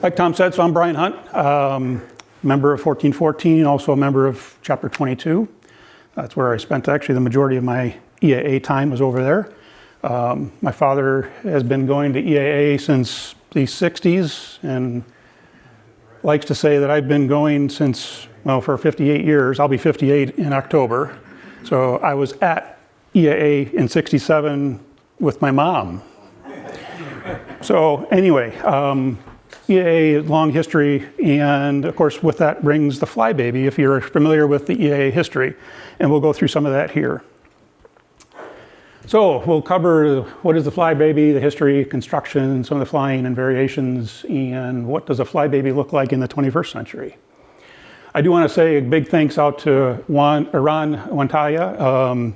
Like Tom said, so I'm Bryan Hunt, member of 1414, also a member of Chapter 22. That's where I spent actually the majority of my EAA time was over there. My father has been going to EAA since the 60s and likes to say that I've been going since, well, for 58 years. I'll be 58 in October. So I was at EAA in 67 with my mom. So anyway, EAA, long history, and of course with that brings the flybaby, if you're familiar with the EAA history, and we'll go through some of that here. So we'll cover what is the flybaby, the history, construction, some of the flying and variations, and what does a flybaby look like in the 21st century. I do want to say a big thanks out to Ron Wantaya.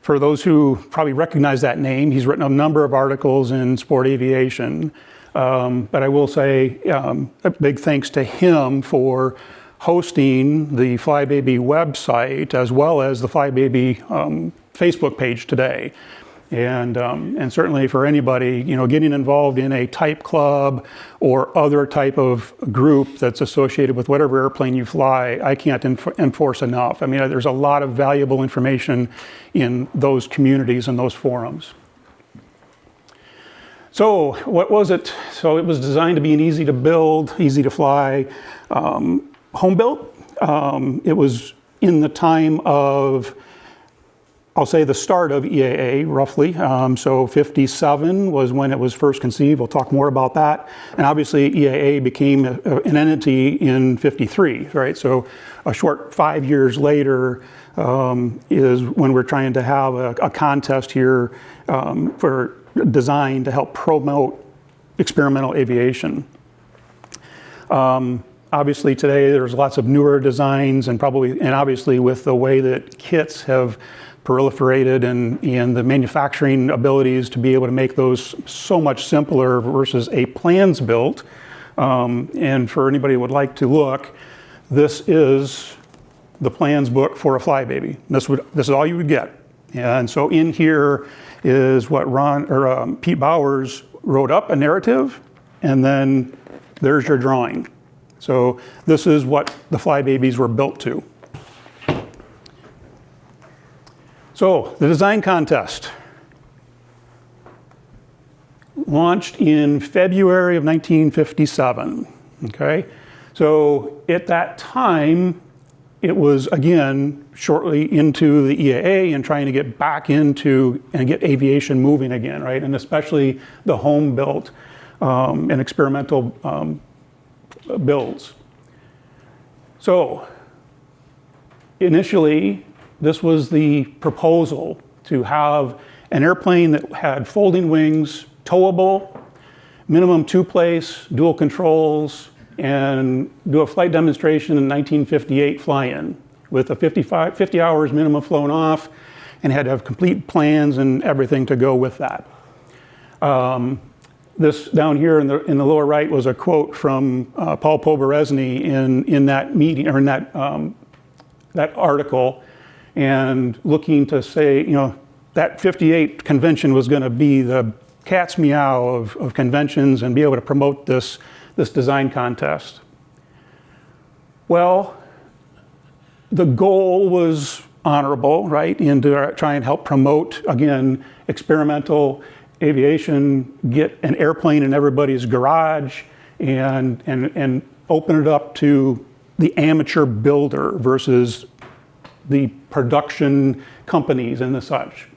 For those who probably recognize that name, he's written a number of articles in sport aviation. But I will say a big thanks to him for hosting the Flybaby website as well as the Flybaby Facebook page today. And certainly for anybody, getting involved in a type club or other type of group that's associated with whatever airplane you fly, I can't enforce enough. I mean, there's a lot of valuable information in those communities and those forums. So what was it? So it was designed to be an easy to build, easy to fly, home built. It was in the time of, I'll say the start of EAA roughly. So 57 was when it was first conceived. We'll talk more about that. And obviously EAA became an entity in 53, right? So a short 5 years later is when we're trying to have a contest here for design to help promote experimental aviation. Obviously today there's lots of newer designs and obviously with the way that kits have proliferated and the manufacturing abilities to be able to make those so much simpler versus a plans built. And for anybody who would like to look, this is the plans book for a flybaby. This is all you would get. And so in here is what Pete Bowers wrote up, a narrative, and then there's your drawing. So this is what the flybabies were built to. So the design contest launched in February of 1957, okay? So at that time, it was, again, shortly into the EAA and trying to get back into and get aviation moving again, right? And especially the home-built and experimental builds. So initially, this was the proposal to have an airplane that had folding wings, towable, minimum two-place, dual controls, and do a flight demonstration in 1958 fly-in with a 50 hours minimum flown off and had to have complete plans and everything to go with that. This down here in the lower right was a quote from Paul Poberezny in that meeting or in that article, and looking to say, that 58 convention was going to be the cat's meow of conventions and be able to promote this design contest. Well, the goal was honorable, right? And to try and help promote, again, experimental aviation, get an airplane in everybody's garage and open it up to the amateur builder versus the production companies and the such.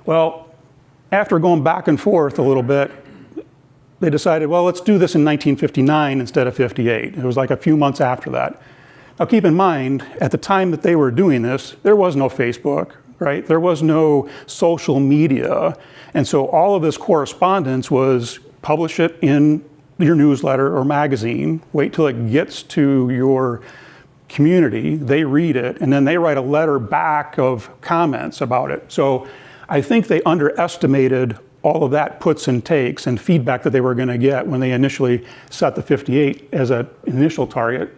Well, after going back and forth a little bit, they decided, well, let's do this in 1959 instead of 58. It was like a few months after that. Now keep in mind, at the time that they were doing this, there was no Facebook, right? There was no social media. And so all of this correspondence was publish it in your newsletter or magazine, wait till it gets to your community, they read it, and then they write a letter back of comments about it. So I think they underestimated all of that puts and takes and feedback that they were going to get when they initially set the 58 as an initial target.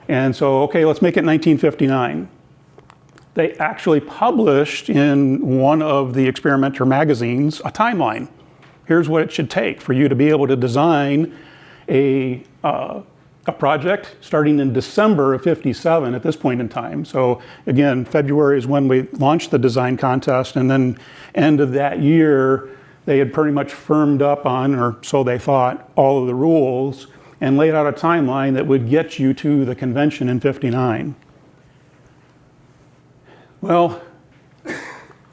And so, okay, let's make it 1959. They actually published in one of the experimenter magazines a timeline. Here's what it should take for you to be able to design a a project starting in December of '57 at this point in time. So again, February is when we launched the design contest, and then end of that year, they had pretty much firmed up on, or so they thought, all of the rules and laid out a timeline that would get you to the convention in '59. Well,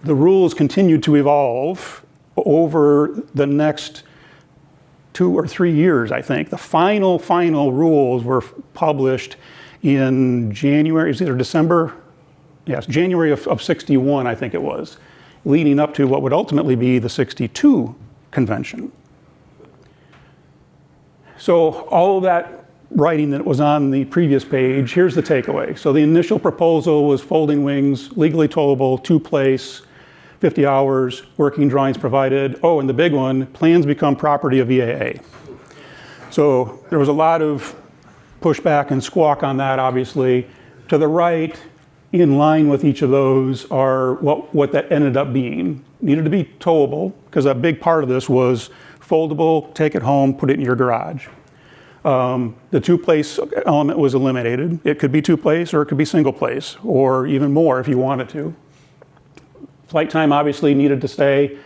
the rules continued to evolve over the next 2 or 3 years, I think. The final rules were published in January, is it December? Yes, January of '61, I think it was, leading up to what would ultimately be the '62 convention. So all of that writing that was on the previous page, here's the takeaway. So the initial proposal was folding wings, legally towable, 2-place, 50 hours, working drawings provided. Oh, and the big one, plans become property of EAA. So there was a lot of pushback and squawk on that, obviously. To the right, in line with each of those, are what that ended up being. Needed to be towable, because a big part of this was foldable, take it home, put it in your garage. The 2-place element was eliminated. It could be 2-place, or it could be single-place, or even more if you wanted to. Flight time obviously needed to stay.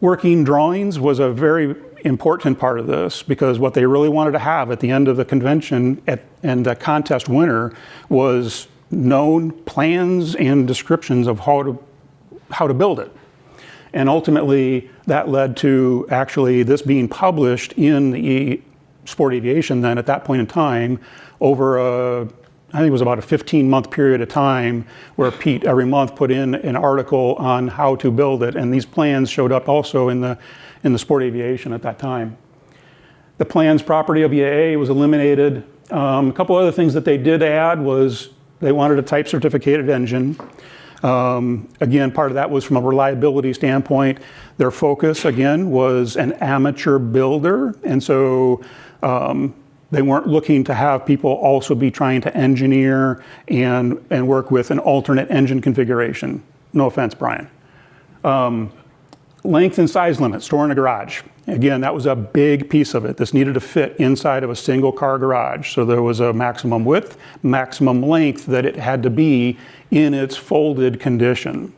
Working drawings was a very important part of this, because what they really wanted to have at the end of the convention and the contest winner was known plans and descriptions of how to build it. And ultimately, that led to actually this being published in the Sport Aviation then at that point in time over I think it was about a 15-month period of time, where Pete every month put in an article on how to build it, and these plans showed up also in the Sport Aviation at that time. The plans property of EAA was eliminated. A couple other things that they did add was they wanted a type certificated engine. Again, part of that was from a reliability standpoint. Their focus, again, was an amateur builder, and so they weren't looking to have people also be trying to engineer and work with an alternate engine configuration. No offense, Bryan. Length and size limit, store in a garage. Again, that was a big piece of it. This needed to fit inside of a single car garage. So there was a maximum width, maximum length that it had to be in its folded condition.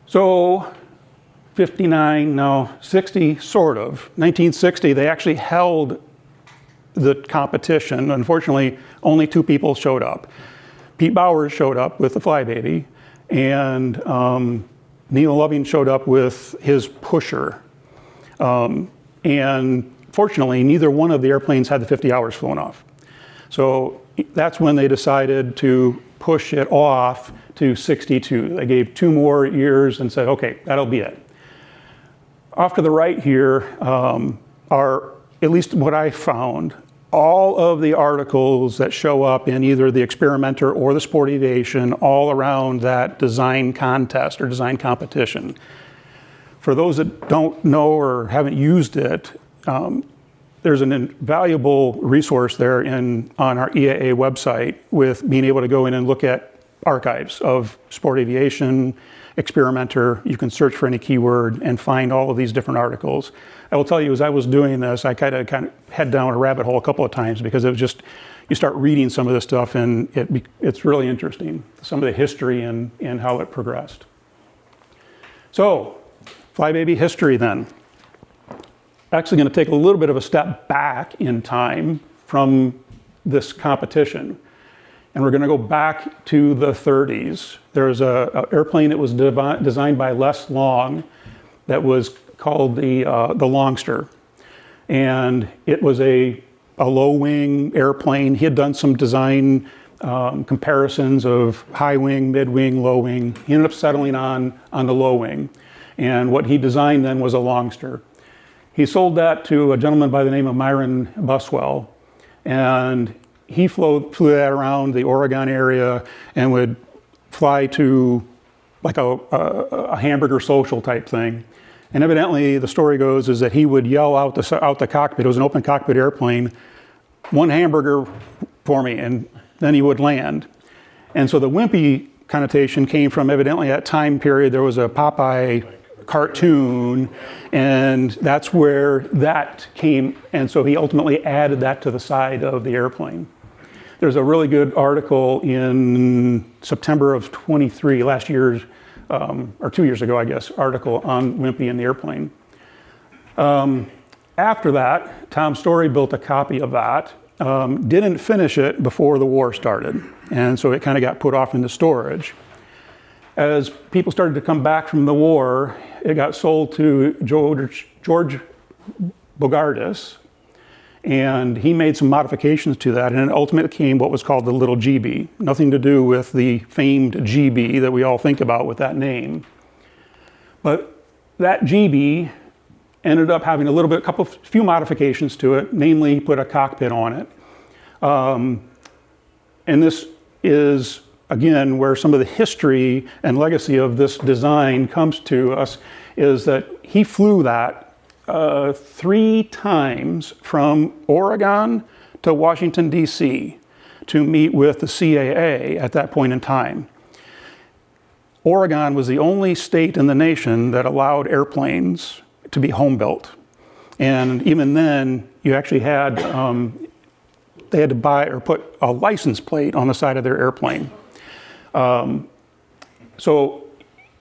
So 59, no, 60, sort of. 1960, they actually held the competition. Unfortunately, only 2 people showed up. Pete Bowers showed up with the Flybaby, and Neil Loving showed up with his Pusher. And fortunately, neither one of the airplanes had the 50 hours flown off. So that's when they decided to push it off to '62. They gave 2 more years and said, okay, that'll be it. Off to the right here are, at least what I found, all of the articles that show up in either the Experimenter or the Sport Aviation all around that design contest or design competition. For those that don't know or haven't used it, there's an invaluable resource there on our EAA website with being able to go in and look at archives of Sport Aviation, Experimenter. You can search for any keyword and find all of these different articles. I will tell you, as I was doing this, I kind of head down a rabbit hole a couple of times, because it was just, you start reading some of this stuff and it's really interesting, some of the history and how it progressed. So, Flybaby history then. Actually going to take a little bit of a step back in time from this competition. And we're going to go back to the 30s. There's an airplane that was designed by Les Long that was called the Longster. And it was a low-wing airplane. He had done some design comparisons of high wing, mid-wing, low wing. He ended up settling on the low wing. And what he designed then was a Longster. He sold that to a gentleman by the name of Myron Buswell. And he flew that around the Oregon area and would fly to like a hamburger social type thing. And evidently, the story goes is that he would yell out the cockpit. It was an open cockpit airplane, "1 hamburger for me," and then he would land. And so the wimpy connotation came from, evidently, at that time period, there was a Popeye cartoon, and that's where that came, and so he ultimately added that to the side of the airplane. There's a really good article in September of 23, last year's, or 2 years ago, I guess, article on Wimpy and the airplane. After that, Tom Story built a copy of that, didn't finish it before the war started, and so it kind of got put off into storage. As people started to come back from the war, it got sold to George Bogardus, and he made some modifications to that, and it ultimately became what was called the Little GB. Nothing to do with the famed GB that we all think about with that name. But that GB ended up having a few modifications to it, namely he put a cockpit on it. And this is, again, where some of the history and legacy of this design comes to us, is that he flew that 3 times from Oregon to Washington, D.C. to meet with the CAA at that point in time. Oregon was the only state in the nation that allowed airplanes to be home built. And even then, you actually had, they had to buy or put a license plate on the side of their airplane. So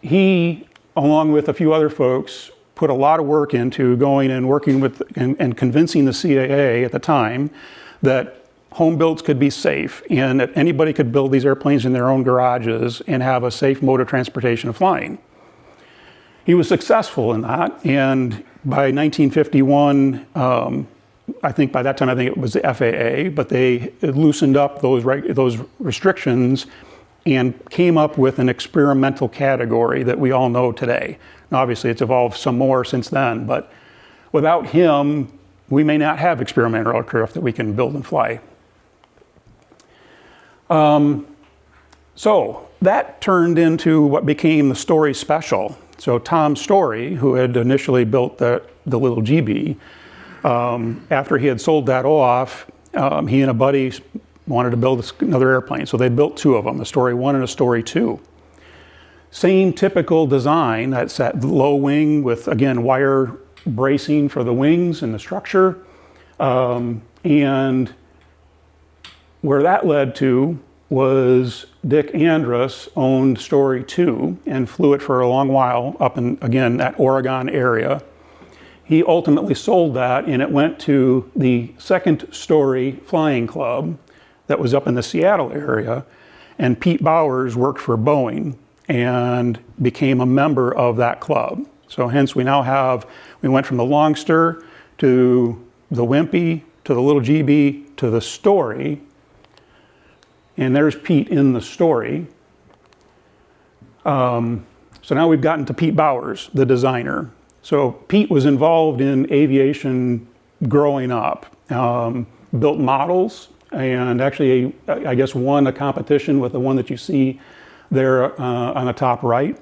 he, along with a few other folks, put a lot of work into going and working with and convincing the CAA at the time that home builds could be safe and that anybody could build these airplanes in their own garages and have a safe mode of transportation of flying. He was successful in that, and by 1951, I think by that time, I think it was the FAA, but they loosened up those restrictions and came up with an experimental category that we all know today. Now, obviously, it's evolved some more since then, but without him, we may not have experimental aircraft that we can build and fly. So that turned into what became the Story Special. So Tom Story, who had initially built the Little GB, after he had sold that off, he and a buddy wanted to build another airplane. So they built 2 of them, a Story 1 and a Story 2. Same typical design, that's that low wing with, again, wire bracing for the wings and the structure. And where that led to was Dick Andrus owned Story 2 and flew it for a long while up in, again, that Oregon area. He ultimately sold that, and it went to the Second Story Flying Club that was up in the Seattle area, and Pete Bowers worked for Boeing and became a member of that club. So hence we went from the Longster to the Wimpy, to the Little GB, to the Story, and there's Pete in the Story. So now we've gotten to Pete Bowers, the designer. So Pete was involved in aviation growing up, built models, and actually, I guess, won a competition with the one that you see there on the top right,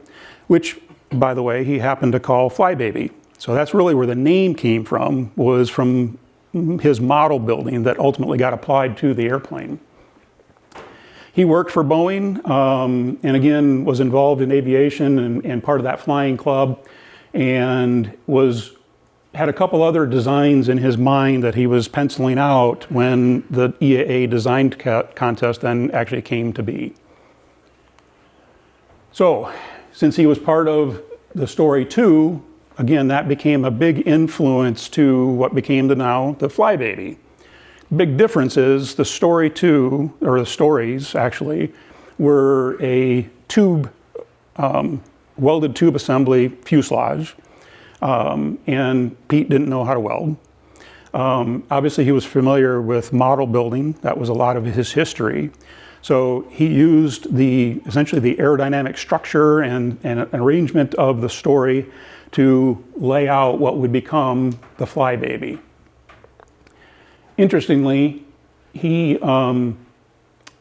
which, by the way, he happened to call Flybaby. So that's really where the name came from, was from his model building that ultimately got applied to the airplane. He worked for Boeing, and again, was involved in aviation and part of that flying club, and had a couple other designs in his mind that he was penciling out when the EAA design contest then actually came to be. So, since he was part of the Story 2, again, that became a big influence to what became the Flybaby. Big difference is the Story 2, or the Stories actually, were a tube, welded tube assembly fuselage. And Pete didn't know how to weld. Obviously, he was familiar with model building. That was a lot of his history. So he used essentially the aerodynamic structure and an arrangement of the Story to lay out what would become the Flybaby. Interestingly, it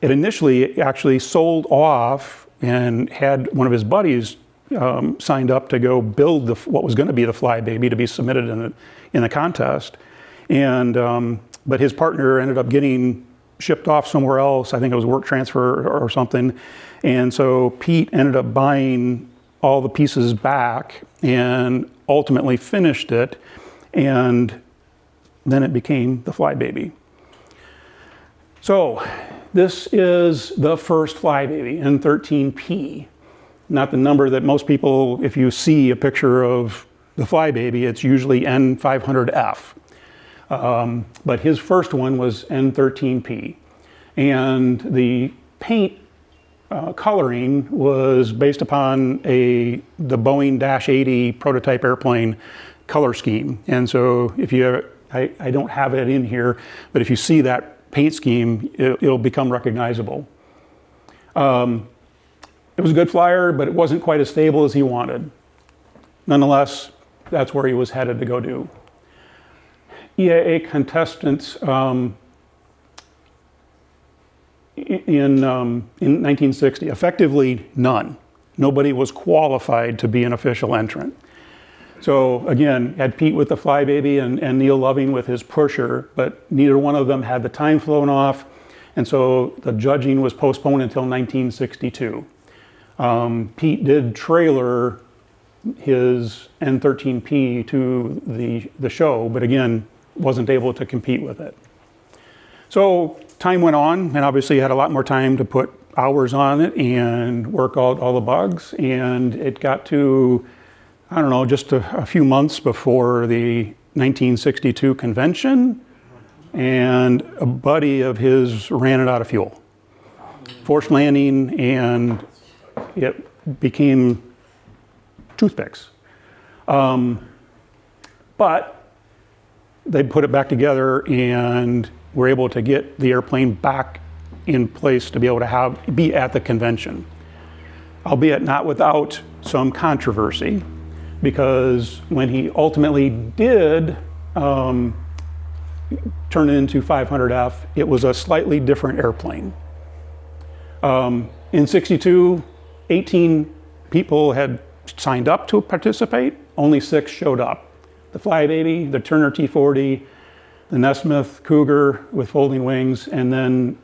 initially actually sold off and had one of his buddies signed up to go build what was going to be the Flybaby to be submitted in the contest, and but his partner ended up getting shipped off somewhere else. I think it was work transfer or something, and so Pete ended up buying all the pieces back and ultimately finished it, and then it became the Flybaby. So this is the first Flybaby, N13P. Not the number that most people, if you see a picture of the Flybaby, it's usually N500F. But his first one was N13P. And the paint coloring was based upon the Boeing -80 prototype airplane color scheme. And so if you, I don't have it in here, but if you see that paint scheme, it'll become recognizable. It was a good flyer, but it wasn't quite as stable as he wanted. Nonetheless, that's where he was headed to go do. EAA contestants in 1960, effectively none. Nobody was qualified to be an official entrant. So again, had Pete with the Flybaby and Neil Loving with his pusher, but neither one of them had the time flown off, and so the judging was postponed until 1962. Pete did trailer his N13P to the show, but again, wasn't able to compete with it. So time went on, and obviously had a lot more time to put hours on it and work out all the bugs, and it got to, I don't know, just a few months before the 1962 convention, and a buddy of his ran it out of fuel. Forced landing, and it became toothpicks. But they put it back together and were able to get the airplane back in place to be able to be at the convention. Albeit not without some controversy, because when he ultimately did turn it into 500F, it was a slightly different airplane. In '62, 18 people had signed up to participate, only 6 showed up. The Flybaby, the Turner T-40, the Nesmith Cougar with folding wings, and then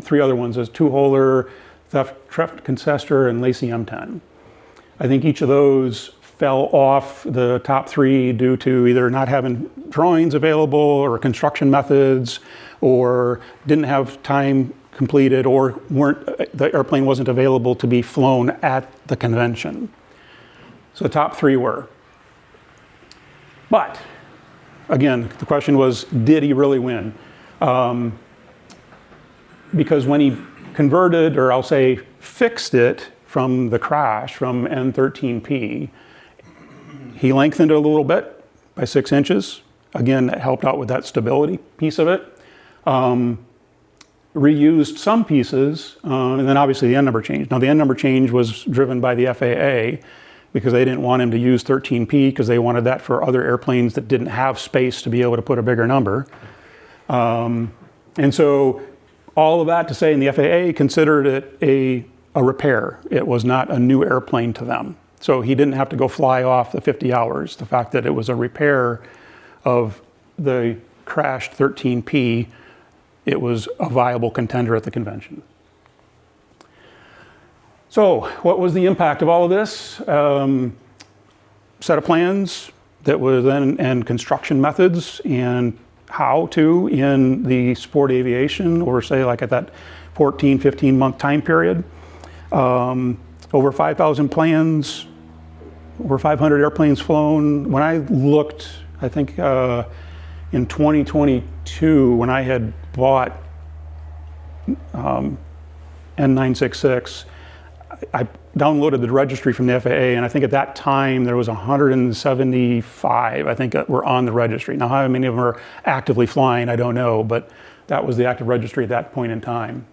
3 other ones as two-holer, Treft Concestor, and Lacey M10. I think each of those fell off the top 3 due to either not having drawings available or construction methods, or didn't have time completed, or the airplane wasn't available to be flown at the convention. So the top 3 were. But again, the question was, did he really win? Because when he converted, or I'll say fixed it from the crash, from N13P, he lengthened it a little bit by 6 inches. Again, that helped out with that stability piece of it. Reused some pieces, and then obviously the end number change. Now the end number change was driven by the FAA, because they didn't want him to use 13P, because they wanted that for other airplanes that didn't have space to be able to put a bigger number. And so all of that to say, and the FAA considered it a repair. It was not a new airplane to them. So he didn't have to go fly off the 50 hours. The fact that it was a repair of the crashed 13P, it was a viable contender at the convention. So what was the impact of all of this? Set of plans that were then, and construction methods, and how to, in the sport aviation, or say like at that 14, 15 month time period. Over 5,000 plans, over 500 airplanes flown. When I looked, I think in 2022, when I had bought N966, I downloaded the registry from the FAA, and I think at that time there was 175, I think, that were on the registry. Now, how many of them are actively flying, I don't know, but that was the active registry at that point in time.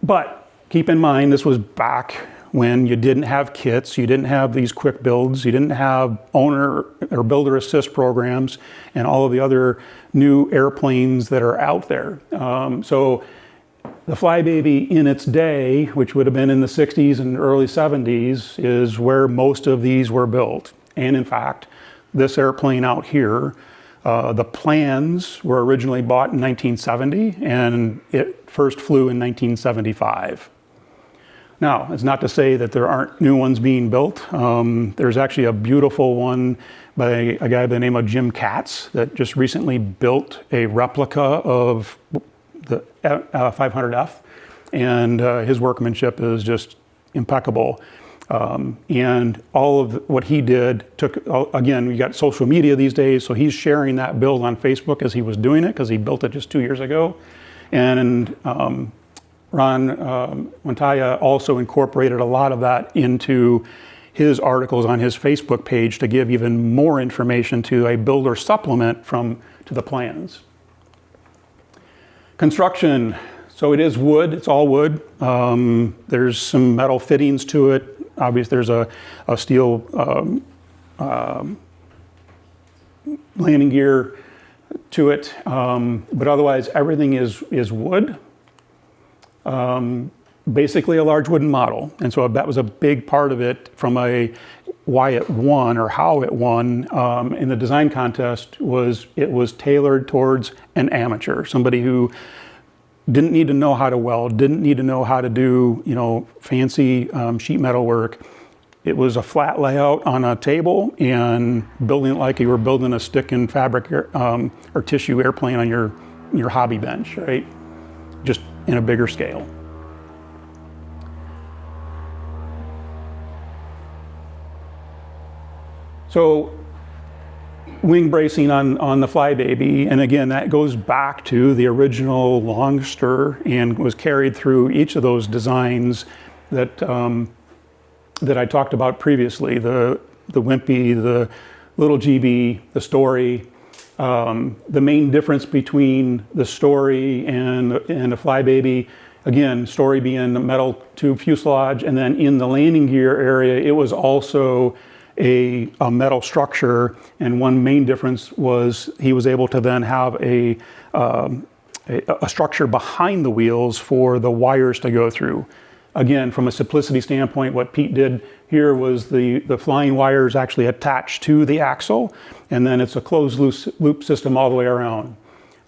But keep in mind, this was back when you didn't have kits, you didn't have these quick builds, you didn't have owner or builder assist programs, and all of the other new airplanes that are out there. So the Flybaby in its day, which would have been in the 60s and early 70s, is where most of these were built. And in fact, this airplane out here, the plans were originally bought in 1970, and it first flew in 1975. Now, it's not to say that there aren't new ones being built. There's actually a beautiful one by a guy by the name of Jim Katz that just recently built a replica of the 500F, and his workmanship is just impeccable. And all of what he did took, again, we got social media these days, so he's sharing that build on Facebook as he was doing it, because he built it just 2 years ago. And Ron Montaya also incorporated a lot of that into his articles on his Facebook page to give even more information to a builder supplement to the plans. Construction, so it is wood, it's all wood. There's some metal fittings to it. Obviously there's a steel landing gear to it, but otherwise everything is wood. Basically a large wooden model, and so that was a big part of it from why it won or how it won in the design contest. It was tailored towards an amateur, somebody who didn't need to know how to weld, didn't need to know how to do fancy sheet metal work. It was a flat layout on a table and building it like you were building a stick and fabric or tissue airplane on your hobby bench, right? Just in a bigger scale. So wing bracing on the Flybaby, and again, that goes back to the original Longster and was carried through each of those designs that I talked about previously, the Wimpy, the Little GB, the Story. The main difference between the Story and the Flybaby, again, Story being the metal tube fuselage, and then in the landing gear area, it was also a metal structure, and one main difference was he was able to then have a structure behind the wheels for the wires to go through. Again, from a simplicity standpoint, what Pete did here was the flying wires actually attached to the axle, and then it's a closed loop system all the way around.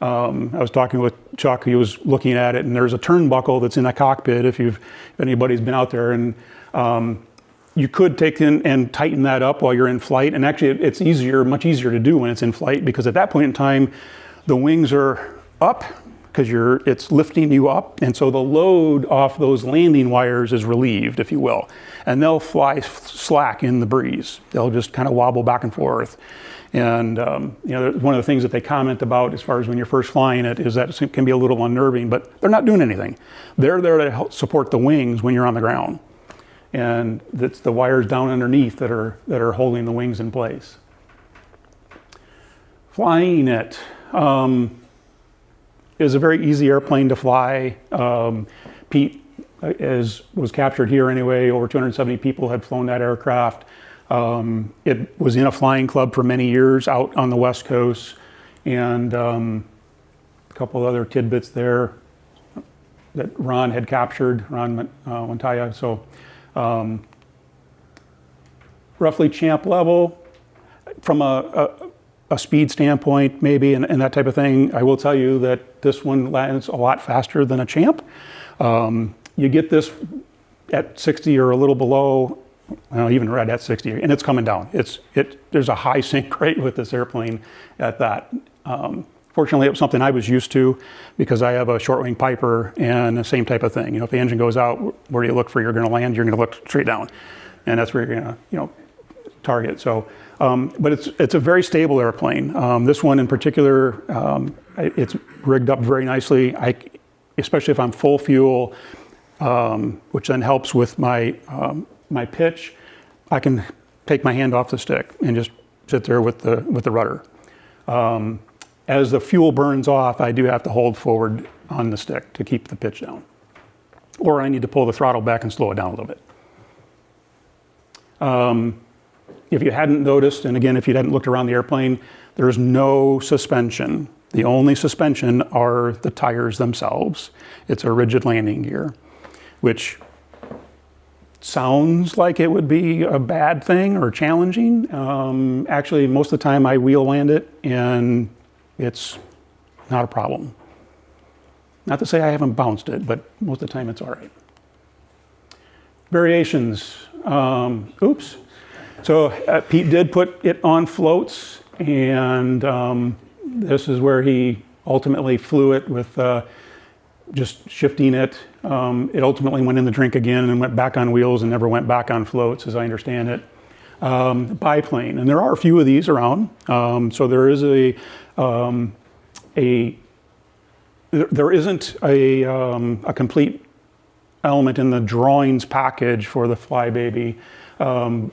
I was talking with Chuck, he was looking at it, and there's a turnbuckle that's in the cockpit if anybody's been out there, and you could take in and tighten that up while you're in flight, and actually it's much easier to do when it's in flight, because at that point in time, the wings are up, because it's lifting you up, and so the load off those landing wires is relieved, if you will, and they'll fly slack in the breeze. They'll just kind of wobble back and forth. And one of the things that they comment about as far as when you're first flying it is that it can be a little unnerving, but they're not doing anything. They're there to help support the wings when you're on the ground. And it's the wires down underneath that are holding the wings in place. Flying it is a very easy airplane to fly. Pete was captured here anyway. Over 270 people had flown that aircraft. It was in a flying club for many years out on the West Coast, and a couple of other tidbits there that Ron had captured, Ron Montaya. So roughly champ level from a speed standpoint, maybe, and that type of thing. I will tell you that this one lands a lot faster than a champ. You get this at 60 or a little below, even right at 60, and it's coming down. There's a high sink rate with this airplane at that. Fortunately, it was something I was used to because I have a short wing Piper and the same type of thing. If the engine goes out, where do you look for you're going to land? You're going to look straight down, and that's where you're going to target. So, but it's a very stable airplane. This one in particular, it's rigged up very nicely. Especially if I'm full fuel, which then helps with my pitch, I can take my hand off the stick and just sit there with the rudder. As the fuel burns off, I do have to hold forward on the stick to keep the pitch down. Or I need to pull the throttle back and slow it down a little bit. If you hadn't noticed, and again, if you hadn't looked around the airplane, there's no suspension. The only suspension are the tires themselves. It's a rigid landing gear, which sounds like it would be a bad thing or challenging. Actually, most of the time I wheel land it, and it's not a problem. Not to say I haven't bounced it, but most of the time it's all right. Variations. Oops. So Pete did put it on floats, and this is where he ultimately flew it with just shifting it. It ultimately went in the drink again and went back on wheels and never went back on floats, as I understand it. Biplane, and there are a few of these around. So there is there isn't a complete element in the drawings package for the Flybaby, and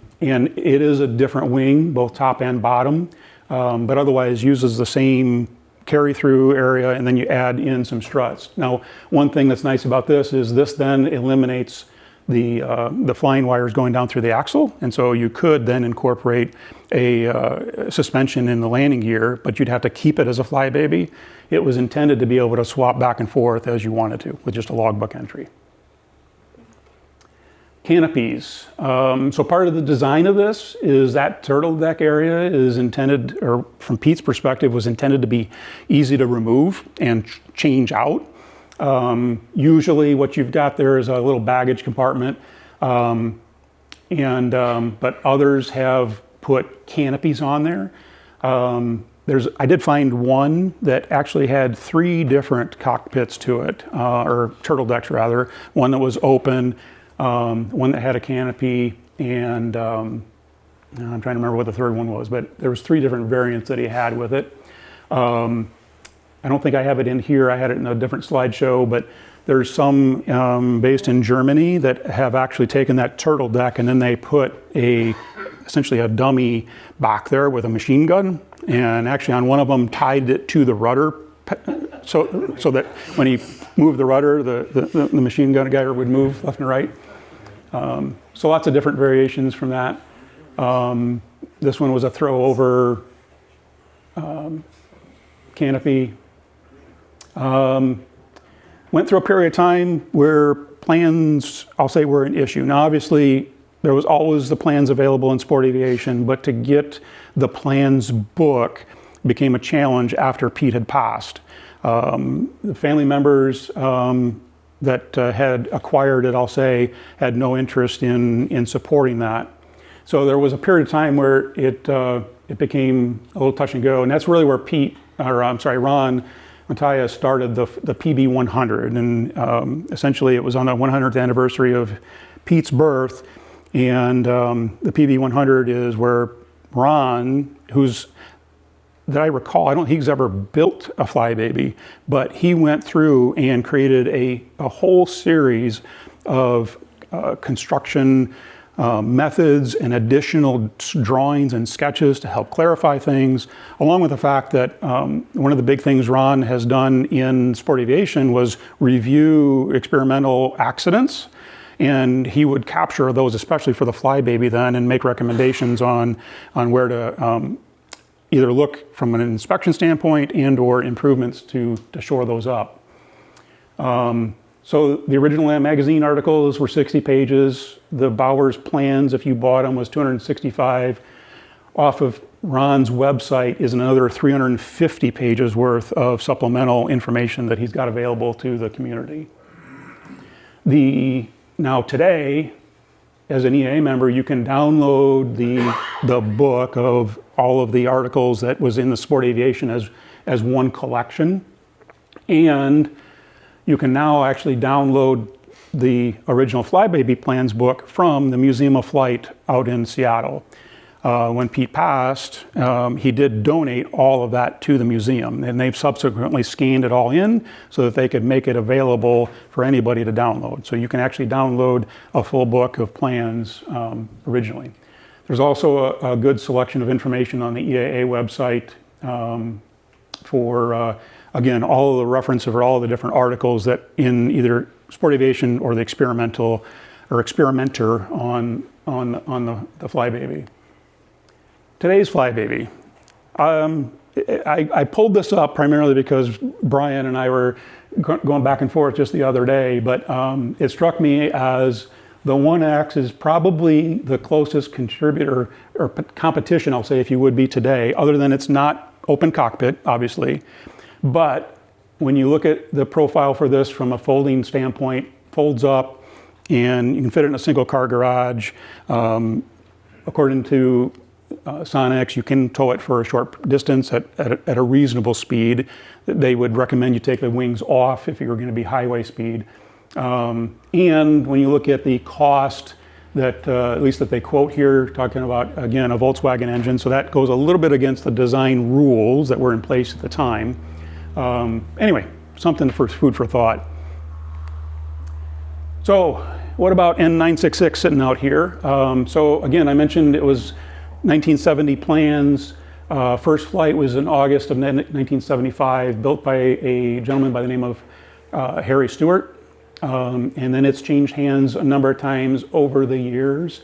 it is a different wing, both top and bottom, but otherwise uses the same carry-through area, and then you add in some struts. Now, one thing that's nice about this is this then eliminates the flying wires going down through the axle, and so you could then incorporate a suspension in the landing gear, but you'd have to keep it as a Flybaby. It was intended to be able to swap back and forth as you wanted to with just a logbook entry. Canopies. So part of the design of this is that turtle deck area is intended, or from Pete's perspective, was intended to be easy to remove and change out. Usually what you've got there is a little baggage compartment, but others have put canopies on there. I did find one that actually had 3 different cockpits to it, or turtle decks rather. One that was open, one that had a canopy, and I'm trying to remember what the third one was, but there was 3 different variants that he had with it. I don't think I have it in here. I had it in a different slideshow, but there's some based in Germany that have actually taken that turtle deck and then they put essentially a dummy back there with a machine gun, and actually on one of them tied it to the rudder so that when he moved the rudder, the machine gun guy would move left and right. So lots of different variations from that. This one was a throw over canopy. Went through a period of time where plans, I'll say, were an issue. Now, obviously, there was always the plans available in sport aviation, but to get the plans book became a challenge after Pete had passed. The family members that had acquired it, I'll say, had no interest in supporting that. So there was a period of time where it became a little touch and go, and that's really where Ron Matthias started the PB100, and essentially it was on the 100th anniversary of Pete's birth, and the PB100 is where Ron, that I recall, I don't think he's ever built a Flybaby, but he went through and created a whole series of construction methods and additional drawings and sketches to help clarify things, along with the fact that one of the big things Ron has done in sport aviation was review experimental accidents, and he would capture those, especially for the Flybaby then, and make recommendations on where to either look from an inspection standpoint and or improvements to shore those up. So the original Land magazine articles were 60 pages. The Bowers plans, if you bought them, was 265. Off of Ron's website is another 350 pages worth of supplemental information that he's got available to the community. Now today, as an EAA member, you can download the book of all of the articles that was in the sport aviation as one collection. And you can now actually download the original Flybaby plans book from the Museum of Flight out in Seattle. When Pete passed, he did donate all of that to the museum, and they've subsequently scanned it all in so that they could make it available for anybody to download. So you can actually download a full book of plans originally. There's also a good selection of information on the EAA website for again, all of the reference of all of the different articles that in either sport aviation or the experimental or experimenter on the Flybaby. Today's Flybaby. I pulled this up primarily because Bryan and I were going back and forth just the other day, but it struck me as the 1X is probably the closest contributor or competition, I'll say, if you would be today, other than it's not open cockpit, obviously. But when you look at the profile for this from a folding standpoint, folds up, and you can fit it in a single car garage. According to Sonex, you can tow it for a short distance at a reasonable speed. They would recommend you take the wings off if you're going to be highway speed. And when you look at the cost that, at least that they quote here, talking about, again, a Volkswagen engine, so that goes a little bit against the design rules that were in place at the time. Anyway, something for food for thought. So what about N966 sitting out here? So again, I mentioned it was 1970 plans. First flight was in August of 1975, built by a gentleman by the name of Harry Stewart. And then it's changed hands a number of times over the years.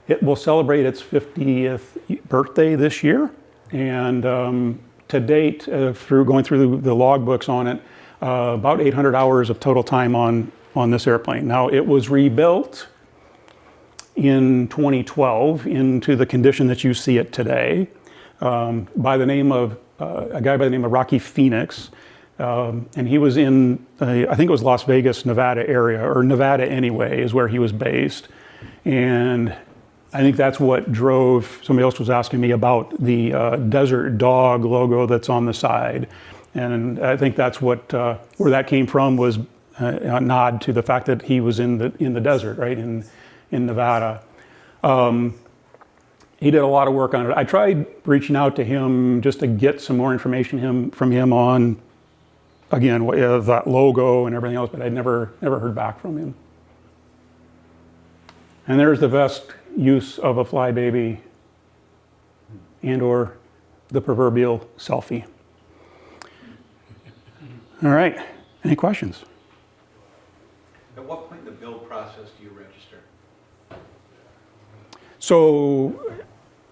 It will celebrate its 50th birthday this year. And to date, through going through the logbooks on it, about 800 hours of total time on this airplane. Now, it was rebuilt in 2012 into the condition that you see it today by the name of a guy by the name of Rocky Phoenix. And he was in, I think it was Las Vegas, Nevada area, or Nevada anyway, is where he was based. And I think that's what drove, somebody else was asking me about the Desert Dog logo that's on the side. And I think that's what, where that came from, was a nod to the fact that he was in the desert, right, in Nevada. He did a lot of work on it. I tried reaching out to him just to get some more information from him on, again, that logo and everything else, but I never heard back from him. And there's the best use of a flybaby and/or the proverbial selfie. All right, any questions? At what point in the build process do you register? So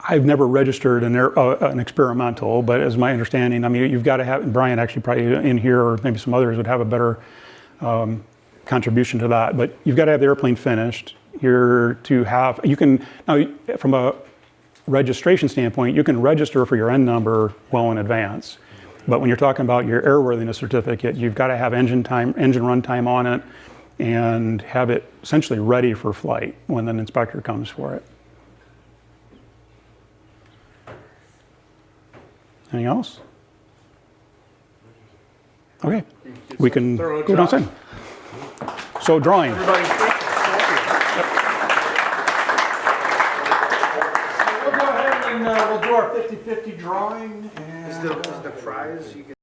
I've never registered an experimental, but as my understanding, I mean, you've got to have, and Bryan actually probably in here, or maybe some others would have a better contribution to that, but you've got to have the airplane finished. You're to have, you can, now from a registration standpoint, you can register for your N number well in advance. But when you're talking about your airworthiness certificate, you've got to have engine run time on it, and have it essentially ready for flight when an inspector comes for it. Anything else? Okay, we can go downstairs. So drawing. Everybody, we'll go ahead and we'll do our 50-50 drawing. And Is the prize you can